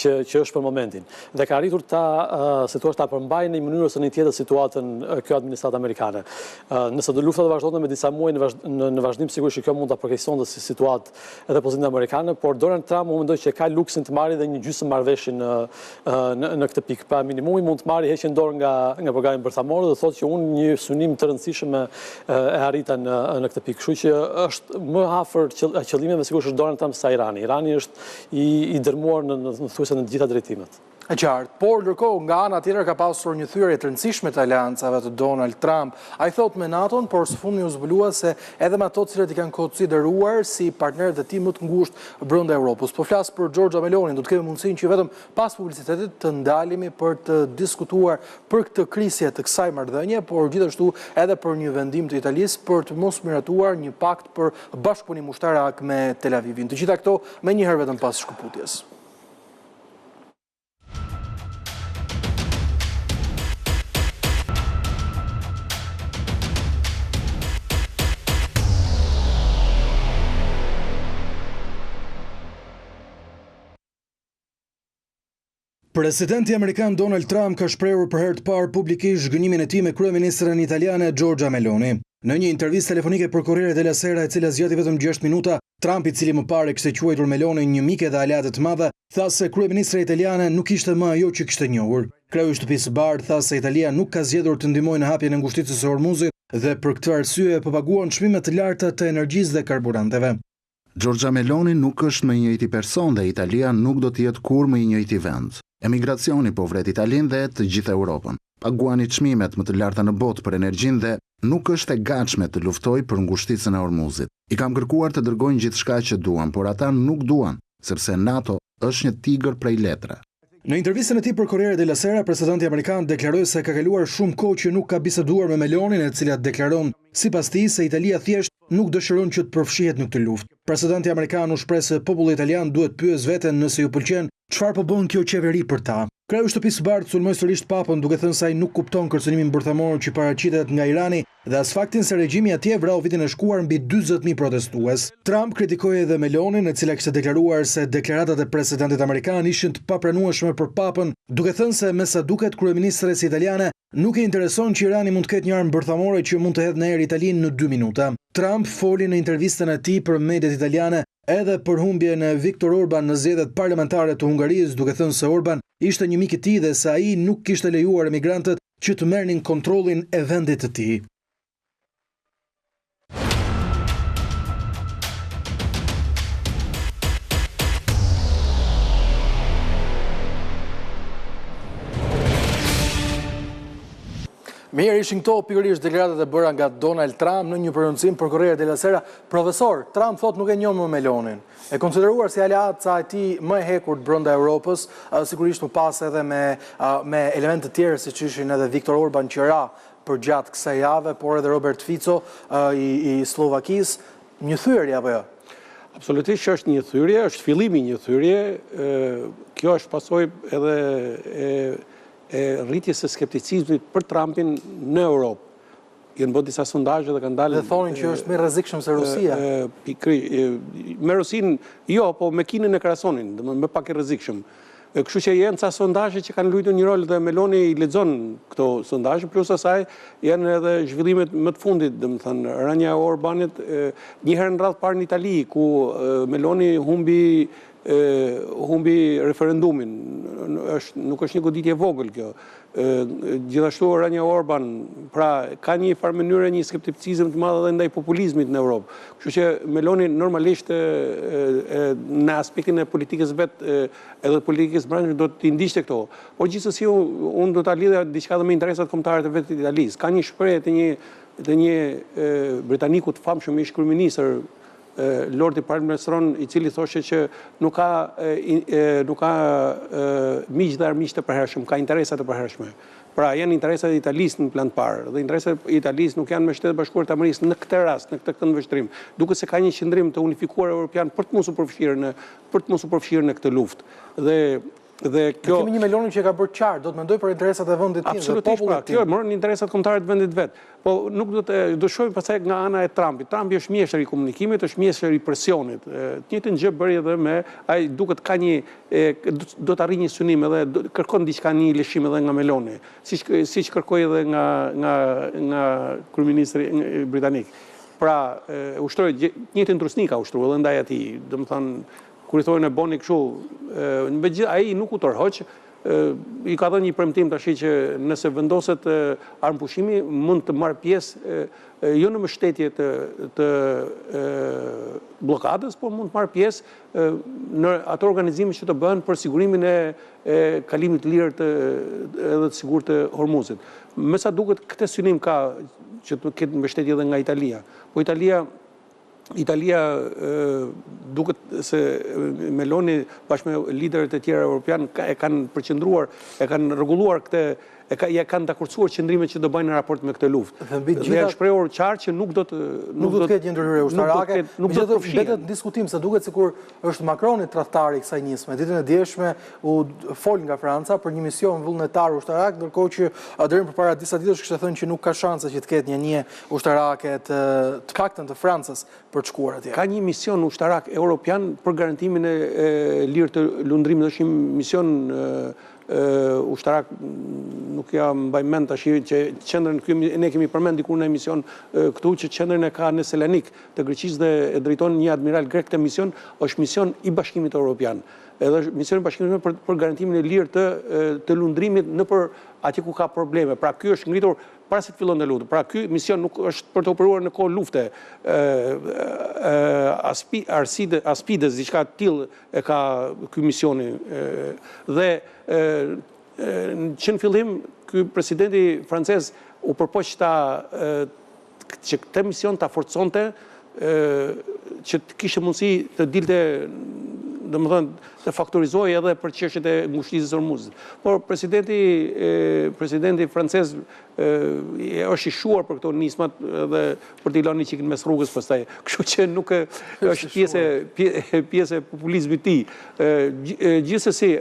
që është për momentin. Dhe ka arritur ta përmbajë në një mënyrë ose në një tjetër situatën kjo administratë amerikane. Nëse do lufta do vazhdonte me disa muaj në vazhdim, sigurisht që kjo mund ta përkeqësonte si situatë edhe pozitën amerikane, por Donald Trump u mendoj që ka luksin të marrë dhe një gjysmë marrëveshje në këtë pikë. Pa minimumi mund të marrë heqjen dorë nga programi bërthamor dhe thotë që unë një synim të rëndësishëm e arrita në këtë pikë. Kështu që është më afër qëllimeve sigurisht është Donald Trump sa Irani. Irani është i dërmuar në thuajse në të gjitha drejtimet. E qartë, por ndërkohë nga ana tjetër ka pasur një thyrje të rëndësishme të aleancave të Donald Trump. Ai thot me NATO-n, por së fundi u zbulua se edhe me ato të cilët i kanë konsideruar si partnerët e tij më të ngushtë brenda Evropës. Po flas për Giorgia Meloni, do të kemi mundësinë që vetëm pas publicitetit të ndalemi për të diskutuar për këtë krisje të kësaj marrëdhënie, por gjithashtu edhe për një vendim të Italisë për të mos miratuar një pakt për bashkëpunim ushtarak me Tel Avivin. Të gjitha këto menjëherë vetëm pas shkëputjes. Presidenti Amerikan Donald Trump ka shprehur për herë të parë publikisht gënjimin e tij me kryeministren italiane Giorgia Meloni. Në një intervistë telefonike për Corriere della Sera, e cila zgjati vetëm 6 minuta, Trump, i cili më parë kishte quajtur Meloni një mike dhe aleate të madhe, tha se kryeministra italiane nuk ishte më ajo që kishte njohur. Kreu i shtëpisë së bardhë tha se Italia nuk ka zgjedhur të ndihmojë në hapjen e ngushticës së Hormuzit dhe për këtë arsye paguan çmime të larta të energjisë dhe karburanteve. Giorgia Meloni nuk është më i njëjti person dhe Italia nuk do të jetë kurrë më i njëjti vend. Emigracioni po vret Italinë dhe të gjithë Europën. Paguani çmimet më të larta në botë për energjinë dhe nuk është e gatshme të luftojë për ngushticën e Hormuzit. I kam kërkuar të dërgojnë gjithçka që duan, por ata nuk duan, sepse NATO është një tigër prej letre. Në intervistën e tij për Corriere della Sera, presidenti amerikan deklaroi se ka kaluar shumë kohë që nuk ka biseduar me Melonin, e cila deklaron sipas tij se Italia thjesht nuk dëshiron që të përfshihet në këtë luftë. Presidenti amerikan u shpreh se populli italian duhet pyes veten nëse ju pëlqen çfarë po bën kjo qeveri për ta. Kreu i shtëpisë së bardhë sulmoi sërish papën, duke thënë se ai nuk kupton kërcënimin bërthamor që paraqitet nga Irani dhe as faktin se regjimi atje vrau vitin e shkuar mbi 40.000 protestues. Trump kritikoi edhe Melonin, e cila kishte deklaruar se deklaratat e presidentit amerikan ishin të papranueshme për papën, duke thënë se me sa duket kryeministres italiane nuk e intereson që Irani mund të ketë një armë bërthamore që mund të hedhë në erë Italinë në 2 minuta. Trump foli në intervistën e tij për mediat italiane edhe për humbjen e Viktor Orban në zgjedhjet parlamentare të Hungarisë, duke thënë se Orban ishte një mik i tij dhe se ai nuk kishte lejuar emigrantët që të merrnin kontrollin e vendit të tij. Mirë, ishin këto pikërisht deklaratat e bëra nga Donald Trump në një prononcim për Corriere della Sera. Profesor, Trump thot nuk e njoh më Melonin. E konsideruar si aleata e tij më e hekur brenda Europës, sigurisht më pas edhe me elemente të tjera siç ishin edhe Viktor Orban që ra për gjatë kësaj jave, por edhe Robert Fico i Slovakisë. Një thyerje apo jo? Absolutisht që është një thyrje, është fillimi një thyrje. Kjo është pasojë edhe e rritjes së skepticizmit për Trumpin në Europë. Janë bërë disa sondazhe dhe kanë dalë. Dhe thonin që është më rrezikshëm se Rusia. Me Rusin, jo, po me Kinën e krahasonin, më pak e rrezikshëm. Kështu që janë ca sondazhe që kanë luajtur një rol dhe Meloni i lexon këto sondazhe, plus asaj janë edhe zhvillimet më të fundit, domethënë rënja e Orbanit një herë në radhë parë në Itali ku Meloni humbi referendumin. Nuk është një goditje e vogël kjo. Gjithashtu rënja e Orban, pra ka një farë mënyrë një skepticizëm të madh edhe ndaj populizmit në Europë. Kështu që Meloni normalisht në aspektin e politikës vet edhe politikës brendshme do të ndiqte këto. Por gjithsesi unë do ta lidha diçka edhe me interesat kombëtare të vetë Italisë. Ka një shprehje të një britaniku të famshëm, ish kryeministër Lordi Palmerston, i cili thoshte që nuk ka miq dhe armiq të përhershëm, ka interesa të përhershme. Pra janë interesat e Italisë në plan të parë, dhe interesat e Italisë nuk janë me Shtetet Bashkuara të Amerikës në këtë rast, në këtë këndvështrim, duke se ka një qëndrim të unifikuar evropian për të mos u përfshirë në këtë luftë. Dhe kjo kemi një Meloni që ka bërë qartë, do të mendoj për interesat e vendit tim, dhe popullit tim. Kjo morën interesat kombëtare të vendit vet. Po nuk do shohim pastaj nga ana e Trumpit. Trumpi është mjeshtër i komunikimit, është mjeshtër i presionit. Të njëjtën gjë bëri edhe me ai duket ka një do të arrijë një synim edhe kërkon diçka një lëshim edhe nga Meloni, siç kërkoi edhe nga kryeministri britanik. Pra ushtroi njëjtën trusnik ka ushtruar edhe ndaj atij, domethënë kur i thonë e boni kështu, ai nuk u tërhoq, i ka dhënë një premtim tash që nëse vendoset armpushimi mund të marrë pjesë jo në mbështetje të bllokadës, por mund të marrë pjesë në ato organizime që të bëhen për sigurimin e kalimit të lirë edhe të sigurt të Hormuzit. Me sa duket këtë synim ka që të ketë mbështetje edhe nga Italia. Po Italia duket se Meloni bashkë me liderët e tjerë evropian e kanë përqendruar, e kanë rregulluar këtë, ja kanë dakordsuar qëndrimet që do bëjnë në raport me këtë luftë. Dhe janë shprehur qartë që nuk do të ketë një ndërhyrje ushtarake. Vetë në diskutim se duket sikur është Macroni tradhtari i kësaj nisme. Ditën e djeshme u fol nga Franca për një mision vullnetar ushtarak, ndërkohë që deri përpara disa ditësh kishte thënë që nuk ka shanse që të ketë një nije ushtarake të paktën të Francës për të shkuar atje. Ka një mision ushtarak europian për garantimin e lirë të lundrimit, është një mision ushtarak, nuk ja mbaj mend tash që qendrën ne kemi përmend dikur në emision këtu që qendrën e ka në Selanik të Greqisë dhe e drejton një admiral grek. Këtë mision është mision i Bashkimit Evropian. Edhe misioni i Bashkimit për garantimin e lirë të lundrimit nëpër atje ku ka probleme. Pra ky është ngritur para se të fillon të lutë. Pra ky mision nuk është për të operuar në kohë lufte. Aspides, diçka të tillë e ka ky misioni. Dhe që në fillim ky presidenti francez u përpoq që këtë mision ta forconte, që të kishte mundësi të dilte, domethënë të faktorizojë edhe për çështjet e ngushëllisjes së Hormuzit. Por presidenti francez është i shuar për këto nismat dhe për t'i lënë çikin mes rrugës pastaj. Kështu që nuk është pjesë e populizmit të tij. Gjithsesi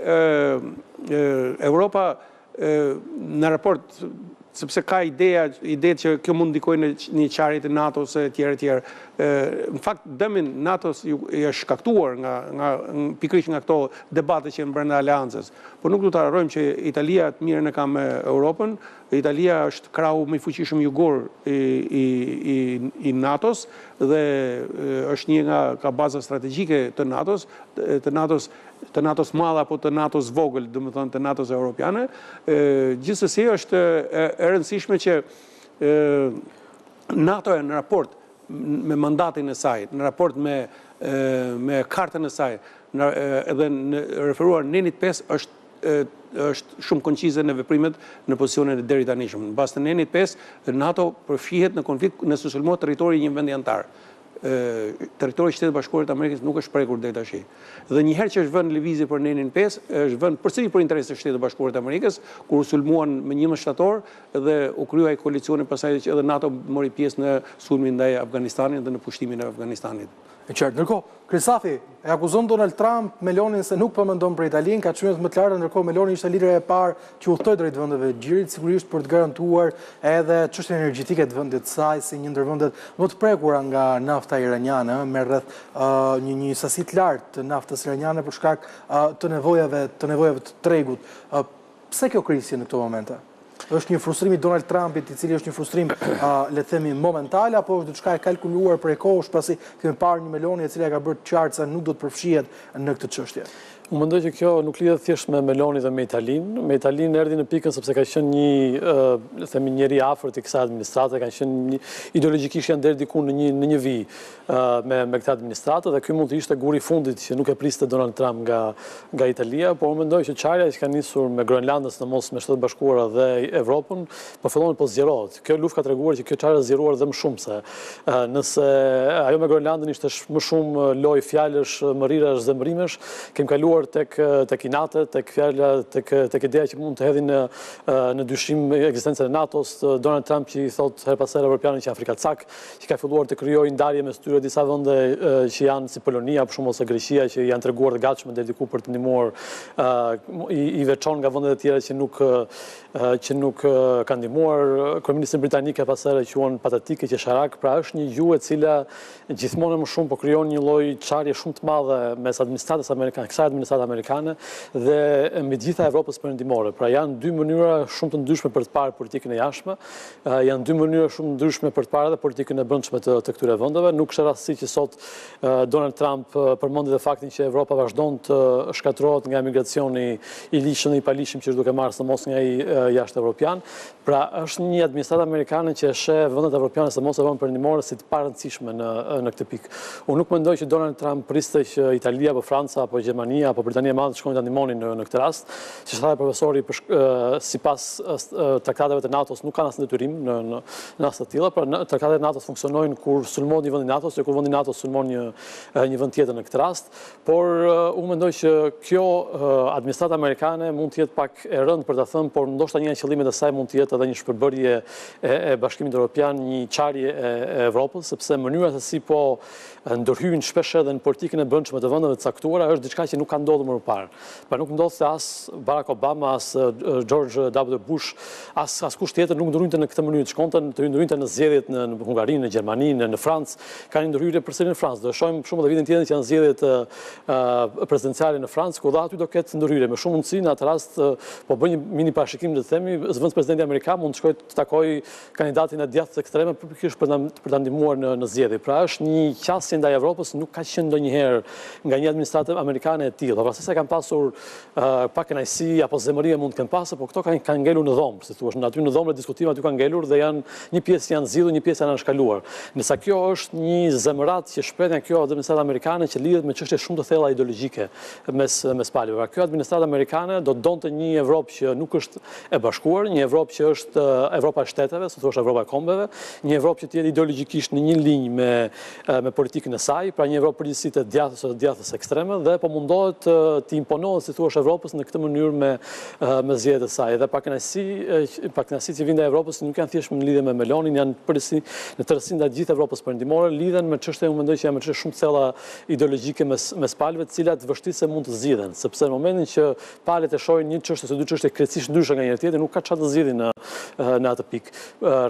Europa në raport, sepse ka ide që kjo mund ndikojë në një qarje të NATO-s e tjerë. Në fakt dëmin NATO-s është shkaktuar pikërisht nga këto debate që janë brenda aleancës. Por nuk do të harrojmë që Italia të mirën e ka me Europën. Italia është krahu më i fuqishëm jugor i NATO-s dhe është një nga bazat strategjike të NATO-s, të NATO-s madhe apo të NATO-s vogël, domethënë të NATO-s europiane. Gjithsesi është e rëndësishme që NATO-ja në raport me mandatin e saj, në raport me kartën e saj, edhe në referuar nenit 5 është është shumë koncize në veprimet në pozicionin e deri tanishëm. Në bazë të nenit 5, NATO përfshihet në konflikt nëse sulmohet territori i një vendi antar. Territori i Shtetit Bashkuar të Amerikës nuk është prekur deri tash. Dhe një herë që është vënë lëvizje për nenin 5, është vënë përsëri për interes të Shtetit Bashkuar të Amerikës, kur u sulmuan me 11 shtator dhe u kryu ai koalicioni pasaj që edhe NATO mori pjesë në sulmin ndaj Afganistanit dhe në pushtimin e Afganistanit. E qartë, ndërkohë, Krisafi e akuzon Donald Trump Melonin se nuk po mendon për Italinë, ka çmimet më të larta, ndërkohë Meloni ishte lideri e parë që udhtoi drejt vendeve të gjirit, sigurisht për të garantuar edhe çështjen energjetike të vendit të saj si një ndër vendet më të prekura nga nafta iraniane, me rreth një sasi të lartë të naftës iraniane për shkak të nevojave të tregut. Pse kjo krisje në këto momente? Është një frustrim i Donald Trumpit, i cili është një frustrim, le të themi, momental, apo është diçka e kalkuluar për kohësh, pasi kemi parë një Meloni e cila ka bërë qartë se nuk do të përfshihet në këtë çështje. Unë mendoj që kjo nuk lidhet thjesht me Meloni dhe me Italinë. Me Italinë erdhi në pikën sepse ka qenë një njeri afërt i kësaj administrate, ka qenë ideologjikisht janë deri diku në një vijë me këtë administratë dhe ky mund të ishte guri i fundit që nuk e priste Donald Trump nga Italia, por unë mendoj që çarja që ka nisur me Groenlandën, sidomos me Shtetet Bashkuara dhe Evropën, po fillon të zgjerohet. Kjo luftë ka treguar që kjo çarje është zgjeruar dhe më shumë se nëse ajo me Groenlandën ishte më shumë lojë fjalësh, mërirash, zemërimesh, kemi kaluar tek inate, tek fjala, tek ideja që mund të hedhin në dyshim ekzistencën e NATO-s, Donald Trump që i thot her pas here evropianëve që Afrika cak, që ka filluar të krijojë ndarje mes tyre disa vende që janë si Polonia, për shembull ose Greqia, që janë treguar të gatshme deri diku për të ndihmuar, i veçon nga vendet e tjera që nuk kanë ndihmuar. Kryeministri britanik e pas here quhen patetike që sharak, pra është një gjuhë e cila gjithmonë më shumë po krijon një lloj çarje shumë të madhe mes administratës amerikane, kësaj administrate amerikane dhe mbi të gjitha Evropës perëndimore. Pra janë dy mënyra shumë të ndryshme për të parë politikën e jashtme, janë dy mënyra shumë të ndryshme për të parë edhe politikën e brendshme të këtyre vendeve. Nuk është rastësi që sot Donald Trump përmendi dhe faktin që Evropa vazhdon të shkatërrohet nga emigracioni i ligjshëm dhe i palishëm që është duke marrë sidomos nga ai jashtë evropian. Pra është një administratë amerikane që e sheh vendet evropiane sidomos vendet perëndimore si të parëndësishme në këtë pikë. Unë nuk mendoj që Donald Trump priste që Italia apo Franca apo Gjermania apo Britania e Madhe shkojnë ta ndihmonin në këtë rast. Siç tha profesori, sipas traktateve të NATO-s nuk kanë asnjë detyrim në rast të tilla, por traktatet e NATO-s funksionojnë kur sulmohet një vend i NATO-s, kur vendi i NATO-s sulmon një vend tjetër në këtë rast. Por unë mendoj që kjo administratë amerikane mund të jetë pak e rëndë për ta thënë, por ndoshta një nga qëllimet e saj mund të jetë edhe një shpërbërje e Bashkimit Evropian, një çarje e Evropës, sepse mënyra se si po ndërhyjnë shpesh edhe në politikën e brendshme të vendeve të caktuara është diçka që nuk ka ndodhur më parë. Pra nuk ndodh se as Barack Obama, as George W. Bush, as kush tjetër nuk ndrynte në këtë mënyrë, të ndrynte në zgjedhjet në Hungarinë, në Gjermani, në Francë, kanë ndryrje përsëri në Francë. Do shohim shumë edhe vitin tjetër që janë zgjedhjet presidenciale në Francë, ku aty do ketë ndryrje. Me shumë mundësi në atë rast po bëj një mini parashikim le të themi, zëvendës presidenti amerikan mund të shkojë të takojë kandidatin e djathtë ekstreme për ta ndihmuar në zgjedhje. Pra është një qasje ndaj Evropës nuk ka qenë ndonjëherë nga një administratë amerikane e tillë. Pavarësisht se kanë pasur pak kënaqësi apo zemëri mund të kenë pasur, por këto kanë ngelur në dhomë, si thua, aty në dhomë diskutime aty kanë ngelur dhe janë një pjesë janë zgjidhur, një pjesë janë anshkaluar. Ndërsa kjo është një zemërat që shpreh nga kjo administratë amerikane që lidhet me çështje shumë të thella ideologjike mes palëve. Pra kjo administratë amerikane do donte një Evropë që nuk është e bashkuar, një Evropë që është Evropa e shteteve, si thua, Evropa e kombeve, një Evropë që të jetë ideologjikisht në një linjë me politikën e saj, pra një Evropë përgjithësi të djathës ose djathës ekstreme dhe po mundohet të imponohet, si thua, Evropës në këtë mënyrë me zgjedhjet e saj. Dhe pakënaqësi që vijnë nga Evropës nuk janë thjesht në lidhje me Melonin, janë përgjithësi në tërësi ndaj gjithë Evropës perëndimore, lidhen me çështje, unë mendoj që janë me çështje shumë të thella ideologjike mes palëve, të cilat vështirë se mund të zgjidhen, sepse në momentin që palët e shohin një çështje ose dy çështje krejtësisht ndryshe nga njëri tjetri, nuk ka çfarë të zgjidhin në atë pikë.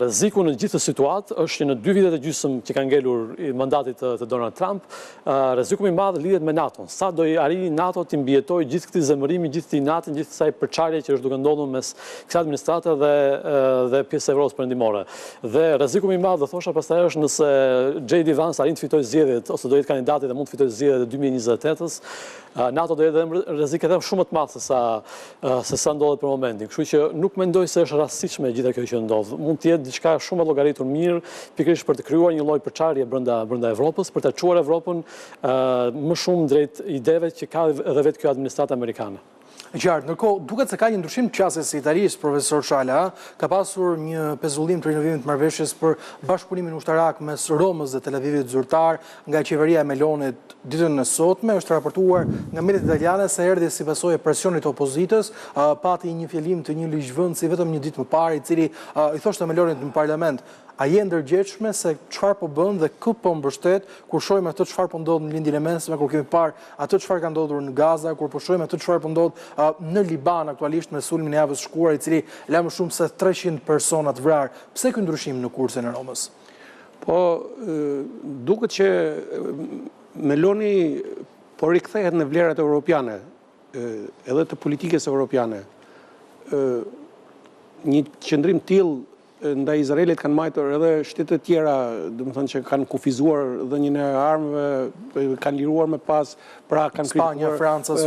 Rreziku në gjithë situatë është që në 2 vitet e gjysmë që kanë ngelur mandatit të Donald Trump, rreziku më i madh lidhet me NATO-n. Sa do i arrijë NATO të mbijetojë gjithë këtë zemërimi, gjithë këtë inatë, gjithë kësaj përçarje që është duke ndodhur mes kësaj administrate dhe pjesë e Evropës perëndimore. Dhe rreziku më i madh do thosha pastaj është nëse J.D. Vance arrin të fitojë zgjedhjet ose do jetë kandidati dhe mund të fitojë zgjedhjet e 2028-s, NATO do jetë rrezik edhe shumë të madh se sa ndodhet për momentin. Kështu që nuk mendoj se është rastësishme gjithë kjo që ndodh. Mund të jetë diçka shumë e llogaritur mirë, pikërisht për të krijuar një lloj përçarje brenda Evropës, për të çuar Evropën më shumë drejt ideve që ka edhe vetë kjo administratë amerikane. Qartë, ndërkohë, duket se ka një ndryshim të qasjes së Italisë, profesor Shala, ka pasur një pezullim të rinovimit të marrëveshjes për bashkëpunimin ushtarak mes Romës dhe Tel Avivit zyrtar nga qeveria e Melonit ditën e sotme. Është raportuar nga mediat italiane se erdhi si pasojë e presionit të opozitës, pati një fjalim të një ligjvendësi vetëm një ditë më parë, i cili i thoshte Melonit në parlament: a je ndërgjegjshme se çfarë po bën dhe kë po mbështet, kur shohim atë çfarë po ndodh në lindjen e mesme, kur kemi parë atë çfarë ka ndodhur në Gaza, kur po shohim atë çfarë po ndodh në Liban aktualisht me sulmin e javës së shkuar, i cili la më shumë se 300 persona të vrarë. Pse ky ndryshim në kursin e Romës? Po, duket që Meloni po rikthehet në vlerat europiane, edhe të politikës europiane. Një qëndrim tillë ndaj Izraelit kanë majtur edhe shtetet tjera, domethënë që kanë kufizuar dhënien e armëve, kanë liruar me pas, pra kanë Spanja, Franca,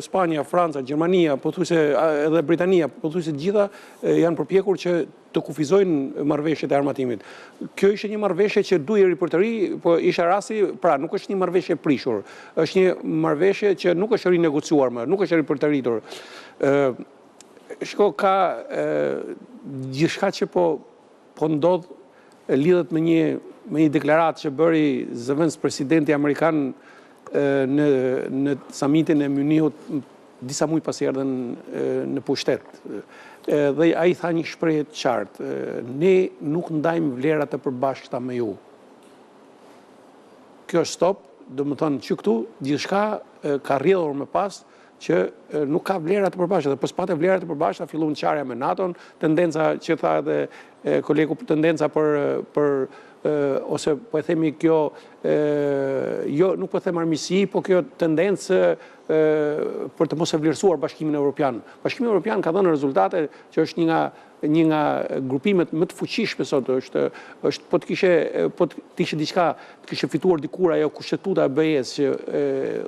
Spanja, Franca, Gjermania, pothuajse edhe Britania, pothuajse të gjitha janë përpjekur që të kufizojnë marrëveshjet e armatimit. Kjo ishte një marrëveshje që duhej ripërtëri, po isha rasti, pra nuk është një marrëveshje prishur, është një marrëveshje që nuk është rinegociuar më, nuk është ripërtëritur. Shko, ka gjithçka që po ndodh lidhet me një deklaratë që bëri zëvendës presidenti amerikan në samitin e Munihut disa muaj pas erdhen në pushtet. Dhe ai tha një shprehje të qartë: ne nuk ndajmë vlerat e përbashkëta me ju. Kjo është stop, domethënë që këtu gjithçka ka rrjedhur më pas që nuk ka vlerat të përbashkëta. Dhe pas patë vlerat të përbashkëta fillon qarja me NATO-n, tendenca që tha edhe kolegu, tendenca për ose po e themi kjo, jo nuk po them armiqësi, po kjo tendencë për të mos e vlerësuar Bashkimin Evropian. Bashkimi Evropian ka dhënë rezultate që është një nga grupimet më të fuqishme sot, është po të kishe diçka, të kishe fituar dikur ajo kushtetuta e BE-s që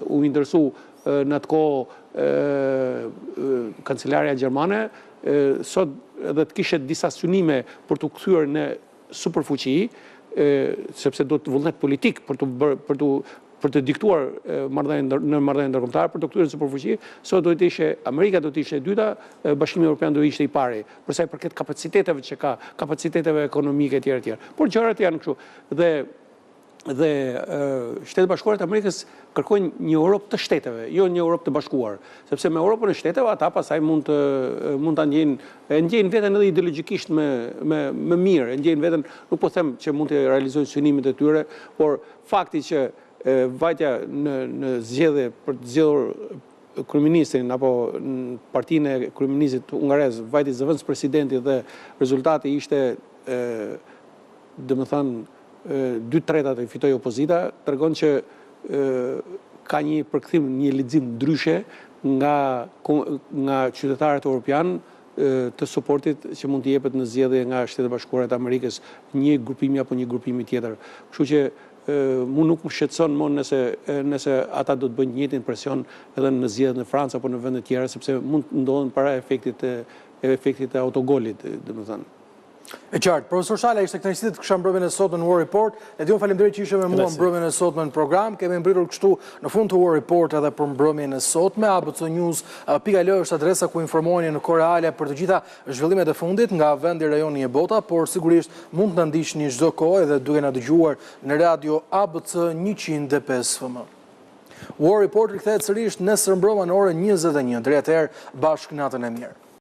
u interesu në atë kohë kancelaria gjermane, sot edhe të kishe disa synime për të kthyer në superfuqi, sepse do të vullnet politik për të diktuar në marrëdhënie ndërkombëtare, për të kthyer në superfuqi, sot do të ishte Amerika, do të ishte e dyta, Bashkimi Evropian do ishte i pari, për sa i përket kapaciteteve që ka, kapaciteteve ekonomike etj. Por gjërat janë kështu. Dhe Shtetet Bashkuara të Amerikës kërkojnë një Europë të shteteve, jo një Europë të bashkuar, sepse me Europën e shteteve ata pastaj mund ta ndjejnë veten edhe ideologjikisht më mirë, ndjejnë veten, nuk po them që mund të realizojnë synimet e tyre, por fakti që vajtja në zgjedhje për të zgjedhur kryeministrin apo në partinë e kryeministit hungarez, vajti zëvendës presidenti dhe rezultati ishte domethënë 2/3 e fitoi opozita, tregon që ka një përkthim, një lexim ndryshe nga qytetarët evropian të suportit që mund të jepet në zgjedhje nga Shtetet Bashkuara të Amerikës, një grupimi apo një grupimi tjetër. Kështu që mu nuk më shqetëson më nëse ata do të bëjnë një njëjtin presion edhe në zgjedhjet në Francë apo në vende tjera, sepse mund të ndodhen para efektit të autogolit, domethënë. E qartë, profesor Shala, ishte kënaqësi të kisha mbrëmjen e sotme në War Report. Ju faleminderit që ishe me mua mbrëmjen e sotme në program. Kemi mbritur kështu në fund të War Report edhe për mbrëmjen e sotme. abcnews.al është adresa ku informoheni në kohë reale për të gjitha zhvillimet e fundit nga vendi, rajoni e bota, por sigurisht mund të na ndiqni çdo kohë edhe duke na dëgjuar në radio ABC 105 FM. War Report rikthehet sërish nesër mbrëmë në orën 21. Deri atëherë, bashkë natën e mirë.